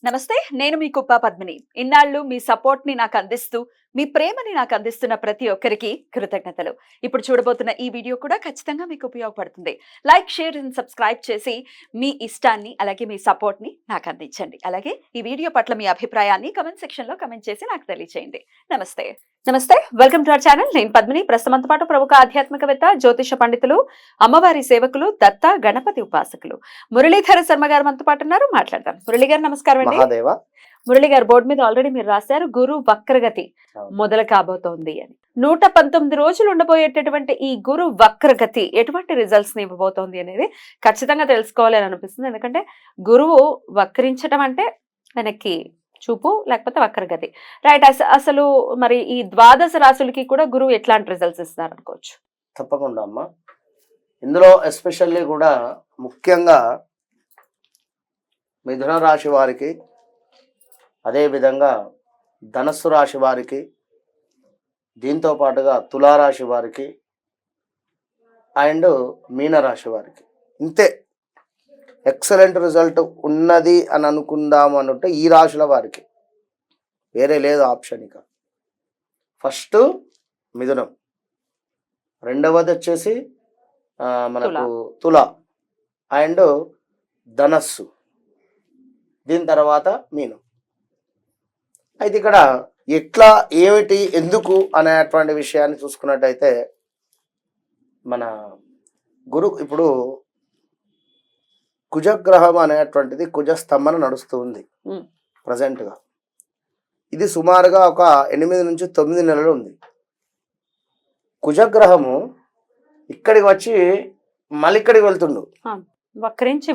నమస్తే. నేను మీ కుప్ప పద్మిని. ఇన్నాళ్ళు మీ సపోర్ట్‌ని నాకందిస్తూ, మీ ప్రేమని నాకందిస్తున్న ప్రతి ఒక్కరికి కృతజ్ఞతలు. ఇప్పుడు చూడబోతున్న ఈ వీడియో కూడా ఖచ్చితంగా మీకు ఉపయోగపడుతుంది. లైక్, షేర్ అండ్ సబ్స్క్రైబ్ చేసి మీ ఇష్టాన్ని, అలాగే మీ సపోర్ట్‌ని నాకందించండి. అలాగే ఈ వీడియో పట్ల మీ అభిప్రాయాన్ని కామెంట్ సెక్షన్‌లో కామెంట్ చేసి నాకు తెలియజేయండి. నమస్తే. నమస్తే. Welcome to our channel. నేను పద్మిని. ప్రస్తుతంతో పాటు ప్రముఖ ఆధ్యాత్మికవేత్త, జ్యోతిష పండితులు, అమ్మవారి సేవకులు, దత్త గణపతి ఉపాసకులు మురళీధర శర్మ గారు మనతో పాటు ఉన్నారు. మాట్లాడదాం. మురళి గారు నమస్కారం అండి. మహాదేవ. మురళి గారు, బోర్డు మీద ఆల్రెడీ మీరు రాశారు గురు వక్రగతి మొదలు కాబోతోంది అని. 119 రోజులు ఉండబోయేటటువంటి ఈ గురు వక్రగతి ఎటువంటి రిజల్ట్స్ ని ఇవ్వబోతోంది అనేది ఖచ్చితంగా తెలుసుకోవాలి అని అనిపిస్తుంది. ఎందుకంటే గురువు వక్రించడం అంటే వెనక్కి చూపు, లేకపోతే వక్రగతి. రైట్. అసలు మరి ఈ ద్వాదశ రాశులకి కూడా గురువు ఎట్లాంటి రిజల్ట్స్ ఇస్తున్నారు అనుకోవచ్చు? తప్పకుండా అమ్మా. ఇందులో ఎస్పెషల్లీ కూడా ముఖ్యంగా మిథున రాశి వారికి, అదేవిధంగా ధనస్సు రాశి వారికి, దీంతో పాటుగా తులారాశి వారికి అండ్ మీనరాశి వారికి ఇంతే ఎక్సలెంట్ రిజల్ట్ ఉన్నది అని అనుకుందాము అనుంటే ఈ రాశుల వారికి వేరే లేదు ఆప్షన్. ఇక ఫస్ట్ మిథునం, రెండవది వచ్చేసి మనకు తుల అండ్ ధనస్సు, దీని తర్వాత మీనం. అయితే ఇక్కడ ఎట్లా, ఏమిటి, ఎందుకు అనేటువంటి విషయాన్ని చూసుకున్నట్టయితే మన గురు ఇప్పుడు కుజగ్రహం అనేటువంటిది కుజస్తంభన నడుస్తూ ఉంది ప్రజెంట్గా. ఇది సుమారుగా ఒక 8 నుంచి 9 నెలలు ఉంది. కుజగ్రహము ఇక్కడికి వచ్చి మళ్ళీ ఇక్కడికి వెళ్తుండు, వక్రించి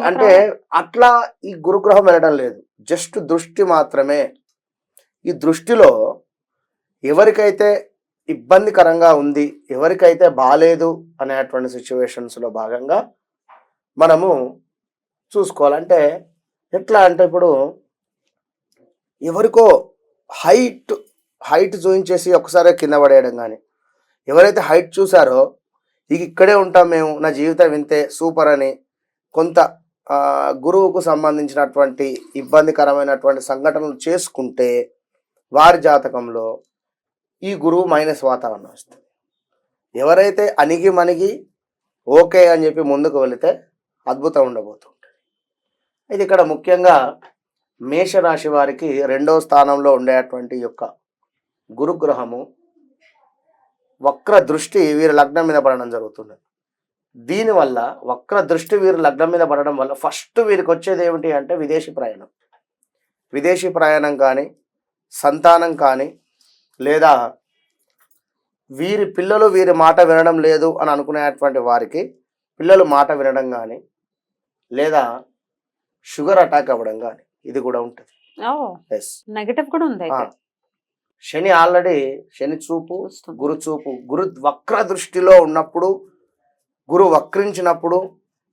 అంటే అట్లా ఈ గురుగ్రహం వెళ్ళడం లేదు, జస్ట్ దృష్టి మాత్రమే. ఈ దృష్టిలో ఎవరికైతే ఇబ్బందికరంగా ఉంది, ఎవరికైతే బాలేదు అనేటువంటి సిచ్యువేషన్స్లో భాగంగా మనము చూసుకోవాలంటే ఎట్లా అంటే, ఇప్పుడు ఎవరికో హైట్ చూయించేసి ఒకసారి కింద పడేయడం, కానీ ఎవరైతే హైట్ చూసారో ఇక ఇక్కడే ఉంటాం మేము, నా జీవితం ఇంతే సూపర్ అని కొంత గురువుకు సంబంధించినటువంటి ఇబ్బందికరమైనటువంటి సంఘటనలు చేసుకుంటే వారి జాతకంలో ఈ గురువు మైనస్ వాతావరణం వస్తుంది. ఎవరైతే అణిగి మణిగి ఓకే అని చెప్పి ముందుకు వెళితే అద్భుతం ఉండబోతుంది. ఇది ఇక్కడ ముఖ్యంగా మేషరాశి వారికి 2వ స్థానంలో ఉండేటువంటి యొక్క గురుగ్రహము వక్ర దృష్టి వీరి లగ్నం మీద పడడం జరుగుతుంది. దీనివల్ల వక్ర దృష్టి వీరి లగ్నం మీద పడడం వల్ల ఫస్ట్ వీరికి వచ్చేది ఏమిటి అంటే విదేశీ ప్రయాణం కానీ, సంతానం కానీ, లేదా వీరి పిల్లలు వీరి మాట వినడం లేదు అని అనుకునేటువంటి వారికి పిల్లలు మాట వినడం కానీ, లేదా షుగర్ అటాక్ అవ్వడం కానీ ఇది కూడా ఉంటుంది. నెగటివ్ కూడా ఉంది. శని ఆల్రెడీ శని చూపు, గురు చూపు, గురు వక్ర దృష్టిలో ఉన్నప్పుడు, గురు వక్రించినప్పుడు,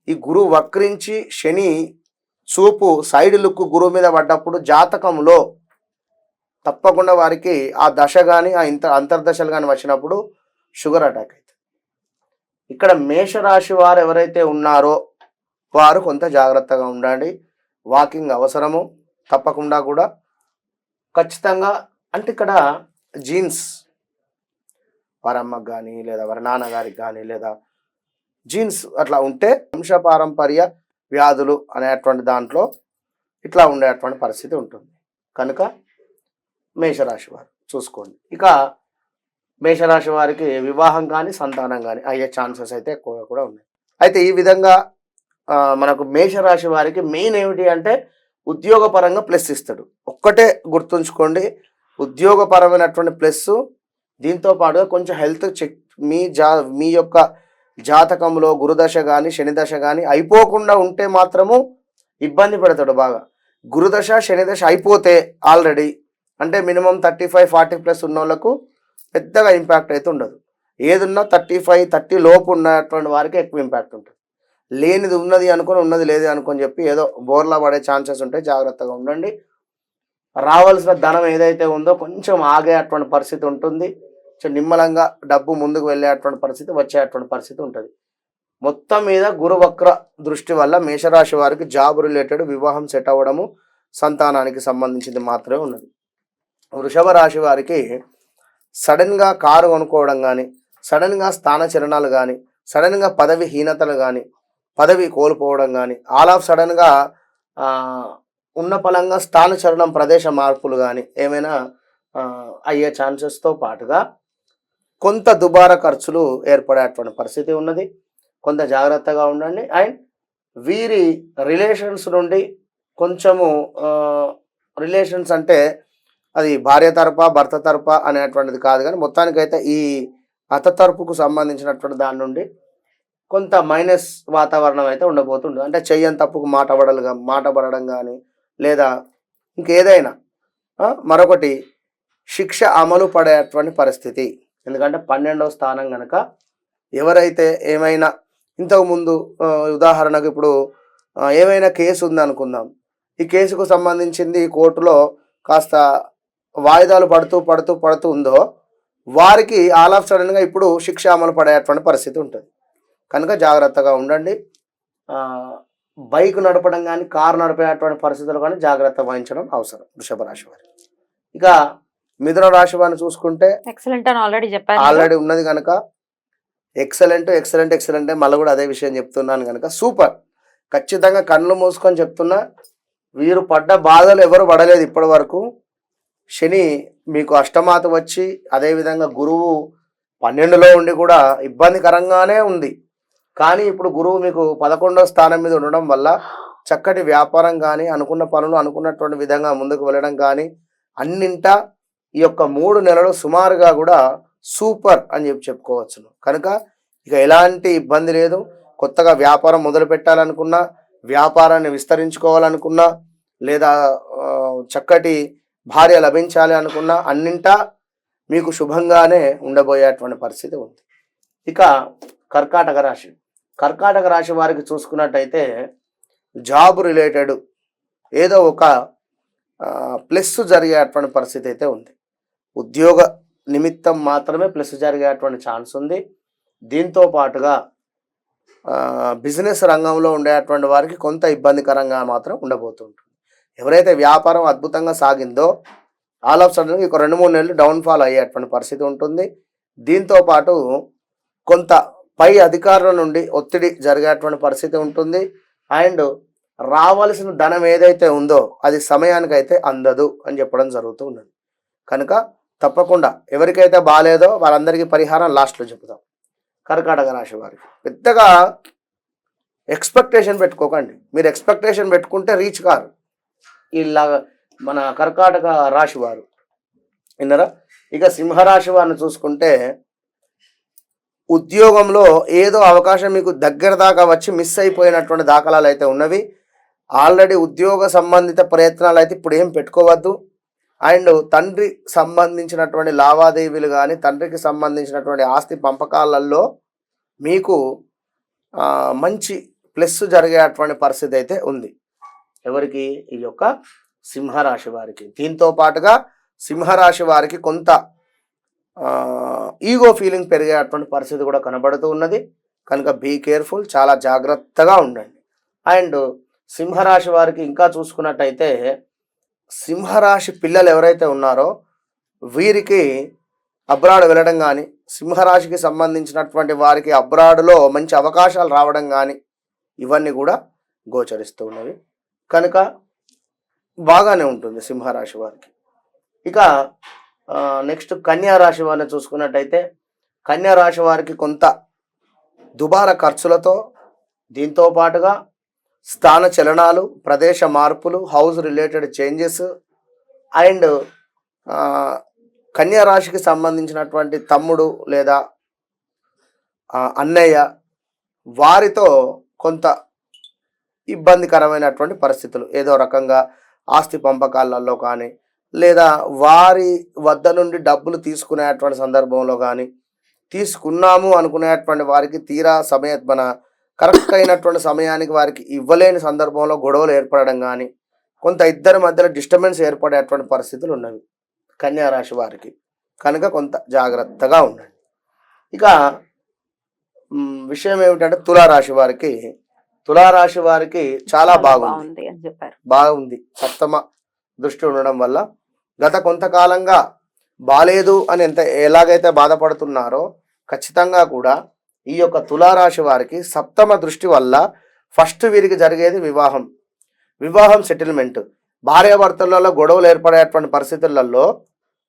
ఈ గురు వక్రించి శని చూపు సైడ్ లుక్ గురువు మీద పడ్డప్పుడు జాతకంలో తప్పకుండా వారికి ఆ దశ కానీ ఆ అంతర్దశలు కానీ వచ్చినప్పుడు షుగర్ అటాక్ అవుతుంది. ఇక్కడ మేషరాశి వారు ఎవరైతే ఉన్నారో వారు కొంత జాగ్రత్తగా ఉండండి. వాకింగ్ అవసరము తప్పకుండా కూడా ఖచ్చితంగా. అంటే ఇక్కడ జీన్స్ వారి అమ్మకి కానీ, లేదా వారి నాన్నగారికి కానీ, లేదా జీన్స్ అట్లా ఉంటే వంశపారంపర్య వ్యాధులు అనేటువంటి దాంట్లో ఇట్లా ఉండేటువంటి పరిస్థితి ఉంటుంది. కనుక మేషరాశి వారు చూసుకోండి. ఇక మేషరాశి వారికి వివాహం కానీ, సంతానం కానీ అయ్యే ఛాన్సెస్ అయితే ఎక్కువగా కూడా ఉన్నాయి. అయితే ఈ విధంగా మనకు మేషరాశి వారికి మెయిన్ ఏమిటి అంటే ఉద్యోగపరంగా ప్లస్ ఇస్తాడు. ఒక్కటే గుర్తుంచుకోండి, ఉద్యోగపరమైనటువంటి ప్లస్, దీంతో పాటుగా కొంచెం హెల్త్ చెక్. మీ యొక్క జాతకంలో గురుదశ కానీ శనిదశ కానీ అయిపోకుండా ఉంటే మాత్రము ఇబ్బంది పెడతాడు బాగా. గురుదశ శనిదశ అయిపోతే ఆల్రెడీ అంటే మినిమం 35-40+ ఉన్న వాళ్ళకు పెద్దగా ఇంపాక్ట్ అయితే ఉండదు. ఏదున్నా 35-30 లోపు ఉన్నటువంటి వారికి ఎక్కువ ఇంపాక్ట్ ఉంటుంది. లేనిది ఉన్నది అనుకొని, ఉన్నది లేదు అనుకొని చెప్పి ఏదో బోర్లా పడే ఛాన్సెస్ ఉంటాయి. జాగ్రత్తగా ఉండండి. రావాల్సిన ధనం ఏదైతే ఉందో కొంచెం ఆగేటువంటి పరిస్థితి ఉంటుంది. నిమ్మలంగా డబ్బు ముందుకు వెళ్ళేటువంటి పరిస్థితి, వచ్చేటువంటి పరిస్థితి ఉంటుంది. మొత్తం మీద గురువక్ర దృష్టి వల్ల మేషరాశి వారికి జాబ్ రిలేటెడ్ వివాహం సెట్ అవ్వడము సంతానానికి సంబంధించింది మాత్రమే ఉన్నది. వృషభ రాశి వారికి సడన్గా కారు కొనుక్కోవడం కానీ, సడన్గా స్థాన చలనాలు కానీ, సడన్గా పదవి హీనతలు కానీ, పదవి కోల్పోవడం కానీ, ఆల్ ఆఫ్ సడన్గా ఉన్న పలంగా స్థాన చలనం ప్రదేశ మార్పులు కానీ ఏమైనా అయ్యే ఛాన్సెస్తో పాటుగా కొంత దుబారా ఖర్చులు ఏర్పడేటువంటి పరిస్థితి ఉన్నది. కొంత జాగ్రత్తగా ఉండండి. అండ్ వీరి రిలేషన్స్ నుండి కొంచెము రిలేషన్స్ అంటే అది భార్య తరపా భర్త తరపా అనేటువంటిది కాదు, కానీ మొత్తానికైతే ఈ అత్త తరపుకు సంబంధించినటువంటి దాని నుండి కొంత మైనస్ వాతావరణం అయితే ఉండబోతుంది. అంటే చెయ్యని తప్పుకు మాట పడడం కానీ, లేదా ఇంకేదైనా మరొకటి శిక్ష అమలు పడేటువంటి పరిస్థితి. ఎందుకంటే 12వ స్థానం కనుక ఎవరైతే ఏమైనా ఇంతకుముందు ఉదాహరణకు ఇప్పుడు ఏమైనా కేసు ఉందనుకుందాం, ఈ కేసుకు సంబంధించింది కోర్టులో కాస్త వాయిదాలు పడుతూ ఉందో వారికి ఆల్ ఆఫ్ సడన్గా ఇప్పుడు శిక్ష అమలు పడేటువంటి పరిస్థితి ఉంటుంది. కనుక జాగ్రత్తగా ఉండండి. బైక్ నడపడం కానీ కారు నడిపేటువంటి పరిస్థితులు కానీ జాగ్రత్త వహించడం అవసరం వృషభ రాశి వారి. ఇక మిథున రాశి వారిని చూసుకుంటే ఎక్సలెంట్ అని ఆల్రెడీ ఉన్నది కనుక ఎక్సలెంట్ మళ్ళీ కూడా అదే విషయం చెప్తున్నాను కనుక సూపర్. ఖచ్చితంగా కళ్ళు మూసుకొని చెప్తున్నా, వీరు పడ్డ బాధలు ఎవరు పడలేదు ఇప్పటి వరకు. శని మీకు అష్టమాత వచ్చి అదేవిధంగా గురువు 12లో ఉండి కూడా ఇబ్బందికరంగానే ఉంది. కానీ ఇప్పుడు గురువు మీకు 11వ స్థానం మీద ఉండడం వల్ల చక్కటి వ్యాపారం కానీ, అనుకున్న పనులు అనుకున్నటువంటి విధంగా ముందుకు వెళ్ళడం కానీ అన్నింటా ఈ యొక్క 3 నెలలు సుమారుగా కూడా సూపర్ అని చెప్పుకోవచ్చును. కనుక ఇక ఎలాంటి ఇబ్బంది లేదు. కొత్తగా వ్యాపారం మొదలు పెట్టాలనుకున్నా, వ్యాపారాన్ని విస్తరించుకోవాలనుకున్నా, లేదా చక్కటి భార్య లభించాలి అనుకున్నా అన్నింటా మీకు శుభంగానే ఉండబోయేటువంటి పరిస్థితి ఉంది. ఇక కర్కాటక రాశి వారికి చూసుకున్నట్టయితే జాబ్ రిలేటెడ్ ఏదో ఒక ప్లస్ జరిగేటువంటి పరిస్థితి అయితే ఉంది. ఉద్యోగ నిమిత్తం మాత్రమే ప్లస్ జరిగేటువంటి ఛాన్స్ ఉంది. దీంతో పాటుగా బిజినెస్ రంగంలో ఉండేటువంటి వారికి కొంత ఇబ్బందికరంగా మాత్రం ఉండబోతుంటుంది. ఎవరైతే వ్యాపారం అద్భుతంగా సాగిందో ఆల్ ఆఫ్ సడన్ ఒక 2-3 నెలలు డౌన్ఫాల్ అయ్యేటువంటి పరిస్థితి ఉంటుంది. దీంతో పాటు కొంత పై అధికారుల నుండి ఒత్తిడి జరిగేటువంటి పరిస్థితి ఉంటుంది. అండ్ రావాల్సిన ధనం ఏదైతే ఉందో అది సమయానికైతే అందదు అని చెప్పడం జరుగుతూ ఉన్నది. కనుక తప్పకుండా ఎవరికైతే బాగాలేదో వాళ్ళందరికీ పరిహారం లాస్ట్లో చెబుతాం. కర్కాటక రాశి వారికి పెద్దగా ఎక్స్పెక్టేషన్ పెట్టుకోకండి. మీరు ఎక్స్పెక్టేషన్ పెట్టుకుంటే రీచ్ కారు. ఇలా మన కర్కాటక రాశి వారు విన్నారా. ఇక సింహరాశి వారిని చూసుకుంటే ఉద్యోగంలో ఏదో అవకాశం మీకు దగ్గర దాకా వచ్చి మిస్ అయిపోయినటువంటి దాఖలాలు అయితే ఉన్నవి. ఆల్రెడీ ఉద్యోగ సంబంధిత ప్రయత్నాలు అయితే ఇప్పుడు ఏం పెట్టుకోవద్దు. అండ్ తండ్రి సంబంధించినటువంటి లావాదేవీలు కానీ, తండ్రికి సంబంధించినటువంటి ఆస్తి పంపకాలలో మీకు మంచి ప్లస్ జరిగేటువంటి పరిస్థితి అయితే ఉంది. ఎవరికి? ఈ యొక్క సింహరాశి వారికి. దీంతో పాటుగా సింహరాశి వారికి కొంత ఈగో ఫీలింగ్ పెరిగేటువంటి పరిస్థితి కూడా కనబడుతూ ఉన్నది. కనుక బీ కేర్ఫుల్, చాలా జాగ్రత్తగా ఉండండి. అండ్ సింహరాశి వారికి ఇంకా చూసుకున్నట్టయితే సింహరాశి పిల్లలు ఎవరైతే ఉన్నారో వీరికి అబ్రాడ్ వెళ్ళడం కానీ, సింహరాశికి సంబంధించినటువంటి వారికి అబ్రాడ్లో మంచి అవకాశాలు రావడం కానీ ఇవన్నీ కూడా గోచరిస్తూ ఉన్నవి. కనుక బాగానే ఉంటుంది సింహరాశి వారికి. ఇక నెక్స్ట్ కన్యా రాశి వారిని చూసుకున్నట్టయితే కన్యా రాశి వారికి కొంత దుబారా ఖర్చులతో, దీంతో పాటుగా స్థాన చలనాలు, ప్రదేశ మార్పులు, హౌస్ రిలేటెడ్ చేంజెస్ అండ్ కన్యా రాశికి సంబంధించినటువంటి తమ్ముడు లేదా అన్నయ్య వారితో కొంత ఇబ్బందికరమైనటువంటి పరిస్థితులు, ఏదో రకంగా ఆస్తి పంపకాలలో కానీ, లేదా వారి వద్ద నుండి డబ్బులు తీసుకునేటువంటి సందర్భంలో కానీ, తీసుకున్నాము అనుకునేటువంటి వారికి తీరా మన కరెక్ట్ అయినటువంటి సమయానికి వారికి ఇవ్వలేని సందర్భంలో గొడవలు ఏర్పడడం కానీ, కొంత ఇద్దరి మధ్యలో డిస్టర్బెన్స్ ఏర్పడేటువంటి పరిస్థితులు ఉన్నవి కన్యా రాశి వారికి. కనుక కొంత జాగ్రత్తగా ఉండండి. ఇక విషయం ఏమిటంటే తులారాశి వారికి చాలా బాగుంది అని చెప్పారు. బాగుంది. సప్తమ దృష్టి ఉండడం వల్ల గత కొంతకాలంగా బాలేదు అని ఎలాగైతే బాధపడుతున్నారో ఖచ్చితంగా కూడా ఈ యొక్క తులారాశి వారికి సప్తమ దృష్టి వల్ల ఫస్ట్ వీరికి జరిగేది వివాహం సెటిల్మెంట్. భార్యాభర్తలలో గొడవలు ఏర్పడేటువంటి పరిస్థితులలో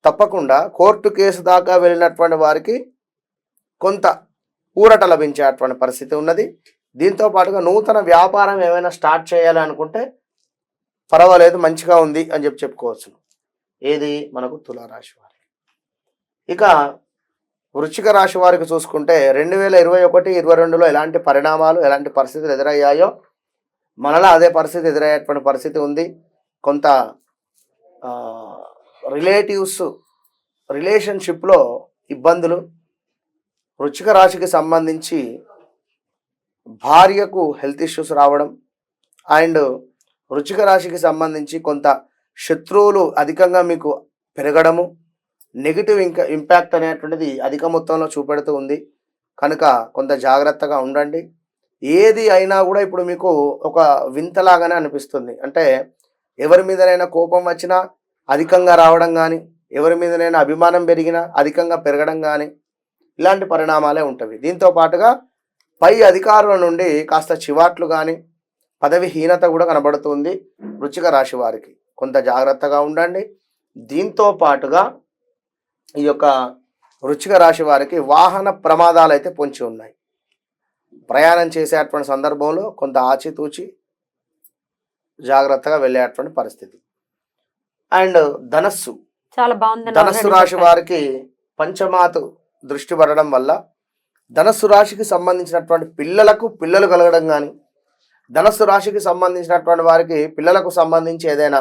తప్పకుండా కోర్టు కేసు దాకా వెళ్ళినటువంటి వారికి కొంత ఊరట లభించేటువంటి పరిస్థితి ఉన్నది. దీంతో పాటుగా నూతన వ్యాపారం ఏమైనా స్టార్ట్ చేయాలి అనుకుంటే పర్వాలేదు, మంచిగా ఉంది అని చెప్పుకోవచ్చు. ఏది మనకు తులారాశి వారికి. ఇక వృశ్చిక రాశి వారికి చూసుకుంటే 2021-22లో ఎలాంటి పరిణామాలు ఎలాంటి పరిస్థితులు ఎదురయ్యాయో మనలా అదే పరిస్థితి ఎదురయ్యేటువంటి పరిస్థితి ఉంది. కొంత రిలేషన్షిప్లో ఇబ్బందులు, వృశ్చిక రాశికి సంబంధించి భార్యకు హెల్త్ ఇష్యూస్ రావడం, అండ్ వృశ్చిక రాశికి సంబంధించి కొంత శత్రువులు అధికంగా మీకు పెరగడము, నెగిటివ్ ఇంపాక్ట్ అనేటువంటిది అధిక మొత్తంలో చూపెడుతూ ఉంది. కనుక కొంత జాగ్రత్తగా ఉండండి. ఏది అయినా కూడా ఇప్పుడు మీకు ఒక వింతలాగానే అనిపిస్తుంది. అంటే ఎవరి మీదనైనా కోపం వచ్చినా అధికంగా రావడం కానీ, ఎవరి మీదనైనా అభిమానం పెరిగినా అధికంగా పెరగడం కానీ, ఇలాంటి పరిణామాలే ఉంటవి. దీంతో పాటుగా పై అధికారుల నుండి కాస్త చివాట్లు కానీ పదవిహీనత కూడా కనబడుతుంది వృశ్చిక రాశి వారికి. కొంత జాగ్రత్తగా ఉండండి. దీంతో పాటుగా ఈ యొక్క వృశ్చిక రాశి వారికి వాహన ప్రమాదాలు అయితే పొంచి ఉన్నాయి. ప్రయాణం చేసేటువంటి సందర్భంలో కొంత ఆచితూచి జాగ్రత్తగా వెళ్ళేటువంటి పరిస్థితి. అండ్ ధనస్సు రాశి వారికి పంచమాతు దృష్టి పడడం వల్ల ధనస్సు రాశికి సంబంధించినటువంటి పిల్లలు కలగడం కానీ, ధనస్సు రాశికి సంబంధించినటువంటి వారికి పిల్లలకు సంబంధించి ఏదైనా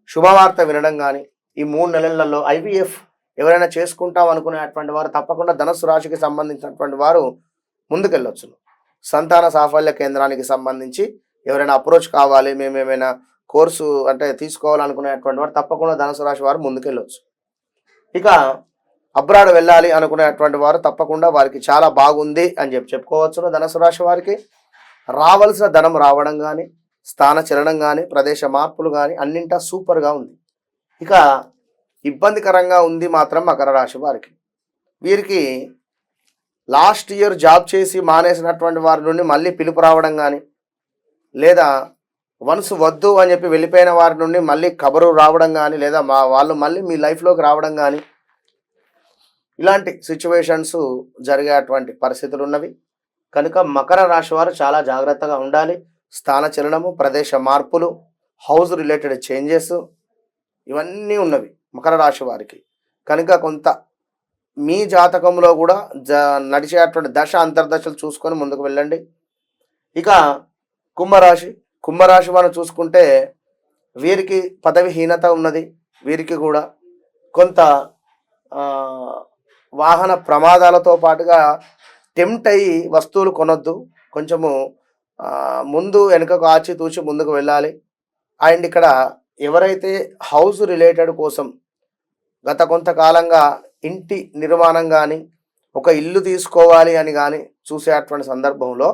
శుభవార్త వినడం కానీ, ఈ 3 నెలలలో IVF ఎవరైనా చేసుకుంటాం అనుకునేటువంటి వారు తప్పకుండా ధనస్సు రాశికి సంబంధించినటువంటి వారు ముందుకెళ్ళొచ్చు. సంతాన సాఫల్య కేంద్రానికి సంబంధించి ఎవరైనా అప్రోచ్ కావాలి, మేము ఏమైనా కోర్సు అంటే తీసుకోవాలనుకునేటువంటి వారు తప్పకుండా ధనుసు రాశి వారు ముందుకెళ్ళొచ్చు. ఇక అబ్రాడ్ వెళ్ళాలి అనుకునేటువంటి వారు తప్పకుండా వారికి చాలా బాగుంది అని చెప్పుకోవచ్చు. ధనుసు రాశి వారికి రావాల్సిన ధనం రావడం కానీ, స్థాన చలనం కానీ, ప్రదేశ మార్పులు కానీ అన్నింటా సూపర్గా ఉంది. ఇక ఇబ్బందికరంగా ఉంది మాత్రం మకర రాశి వారికి. వీరికి లాస్ట్ ఇయర్ జాబ్ చేసి మానేసినటువంటి వారి నుండి మళ్ళీ పిలుపు రావడం కానీ, లేదా వన్స్ వద్దు అని చెప్పి వెళ్ళిపోయిన వారి నుండి మళ్ళీ కబరు రావడం కానీ, లేదా వాళ్ళు మళ్ళీ మీ లైఫ్లోకి రావడం కానీ, ఇలాంటి సిచ్యువేషన్స్ జరిగేటువంటి పరిస్థితులు ఉన్నవి. కనుక మకర రాశి వారు చాలా జాగ్రత్తగా ఉండాలి. స్థాన చలనము, ప్రదేశ మార్పులు, హౌస్ రిలేటెడ్ చేంజెస్ ఇవన్నీ ఉన్నవి మకర రాశి వారికి. కనుక కొంత మీ జాతకంలో కూడా నడిచేటువంటి దశ అంతర్దశలు చూసుకొని ముందుకు వెళ్ళండి. ఇక కుంభరాశి వారిని చూసుకుంటే వీరికి పదవిహీనత ఉన్నది. వీరికి కూడా కొంత వాహన ప్రమాదాలతో పాటుగా టెంప్ట్ అయ్యి వస్తువులు కొనొద్దు. కొంచెము ముందు వెనుకకు ఆచితూచి ముందుకు వెళ్ళాలి. అండ్ ఇక్కడ ఎవరైతే హౌస్ రిలేటెడ్ కోసం గత కొంతకాలంగా ఇంటి నిర్మాణం కానీ, ఒక ఇల్లు తీసుకోవాలి అని కానీ చూసేటువంటి సందర్భంలో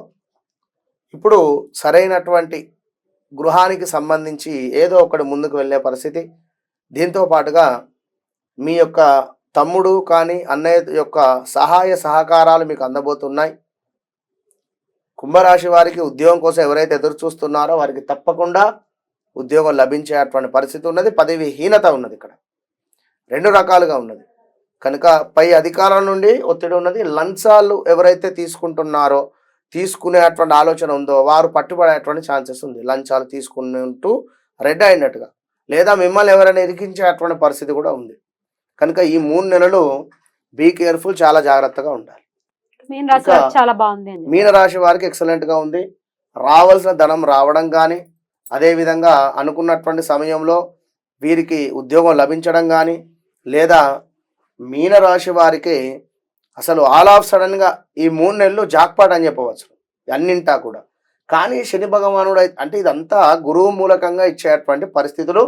ఇప్పుడు సరైనటువంటి గృహానికి సంబంధించి ఏదో ఒకటి ముందుకు వెళ్ళే పరిస్థితి. దీంతో పాటుగా మీ యొక్క తమ్ముడు కానీ అన్నయ్య యొక్క సహాయ సహకారాలు మీకు అందబోతున్నాయి. కుంభరాశి వారికి ఉద్యోగం కోసం ఎవరైతే ఎదురు చూస్తున్నారో వారికి తప్పకుండా ఉద్యోగం లభించేటువంటి పరిస్థితి ఉన్నది. పదవిహీనత ఉన్నది. ఇక్కడ 2 రకాలుగా ఉన్నది. కనుక పై అధికారుల నుండి ఒత్తిడి ఉన్నది. లంచాలు ఎవరైతే తీసుకుంటున్నారో, తీసుకునేటువంటి ఆలోచన ఉందో వారు పట్టుబడేటువంటి ఛాన్సెస్ ఉంది. లంచాలు తీసుకుంటూ రెడ్ అయినట్టుగా, లేదా మిమ్మల్ని ఎవరైనా ఇరికించేటువంటి పరిస్థితి కూడా ఉంది. కనుక ఈ 3 నెలలు బీ కేర్ఫుల్, చాలా జాగ్రత్తగా ఉండాలి. మీనరాశి వారికి ఎక్సలెంట్గా ఉంది. రావాల్సిన ధనం రావడం కానీ, అదేవిధంగా అనుకున్నటువంటి సమయంలో వీరికి ఉద్యోగం లభించడం కానీ, లేదా మీనరాశి వారికి అసలు ఆల్ ఆఫ్ సడన్గా ఈ 3 నెలలు జాక్పాట్ అని చెప్పవచ్చు అన్నింటా కూడా. కానీ శని భగవానుడు అంటే ఇదంతా గురువు మూలకంగా ఇచ్చేటువంటి పరిస్థితులు,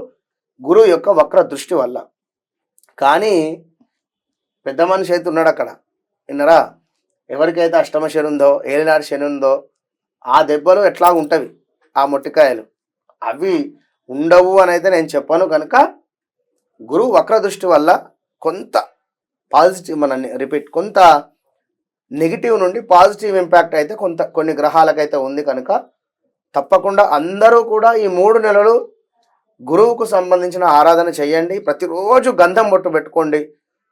గురువు యొక్క వక్ర దృష్టి వల్ల. కానీ పెద్ద మనిషి అయితే ఉన్నాడు అక్కడ, విన్నరా, ఎవరికైతే అష్టమ శని ఉందో, ఏలినాటి శని ఉందో, ఆ దెబ్బలు ఎట్లా ఉంటవి ఆ మొట్టికాయలు, అవి ఉండవు అని అయితే నేను చెప్పాను. కనుక గురువు వక్ర దృష్టి వల్ల కొంత పాజిటివ్, కొంత నెగిటివ్ నుండి పాజిటివ్ ఇంపాక్ట్ అయితే కొన్ని గ్రహాలకైతే ఉంది. కనుక తప్పకుండా అందరూ కూడా ఈ 3 నెలలు గురువుకు సంబంధించిన ఆరాధన చేయండి. ప్రతిరోజు గంధం బొట్టు పెట్టుకోండి.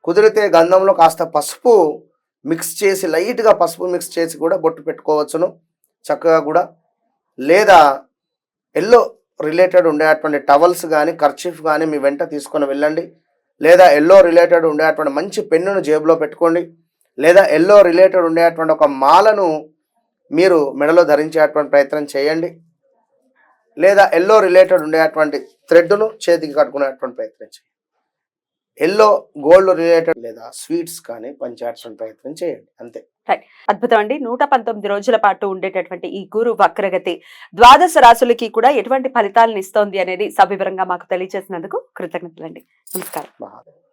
కుదిరితే గంధంలో కాస్త పసుపు మిక్స్ చేసి, లైట్గా పసుపు మిక్స్ చేసి కూడా బొట్టు పెట్టుకోవచ్చును చక్కగా కూడా. లేదా ఎల్లో రిలేటెడ్ ఉండేటువంటి టవల్స్ కానీ, కర్చీఫ్ కానీ మీ వెంట తీసుకొని వెళ్ళండి. లేదా ఎల్లో రిలేటెడ్ ఉండేటువంటి మంచి పెన్నును జేబులో పెట్టుకోండి. లేదా ఎల్లో రిలేటెడ్ ఉండేటువంటి ఒక మాలను మీరు మెడలో ధరించేటువంటి ప్రయత్నం చేయండి. లేదా ఎల్లో రిలేటెడ్ ఉండేటువంటి థ్రెడ్ను చేతికి కట్టుకునేటువంటి ప్రయత్నం చేయండి. ఎల్లో గోల్డ్ రిలేటెడ్ లేదా స్వీట్స్ కానీ పంచేటువంటి ప్రయత్నం చేయండి. అంతే. అద్భుతం అండి. 119 రోజుల పాటు ఉండేటటువంటి ఈ గురు వక్రగతి ద్వాదశ రాశులకి కూడా ఎటువంటి ఫలితాలను ఇస్తోంది అనేది సవివరంగా మాకు తెలియజేసినందుకు కృతజ్ఞతలండి. నమస్కారం. మహాదేవ్.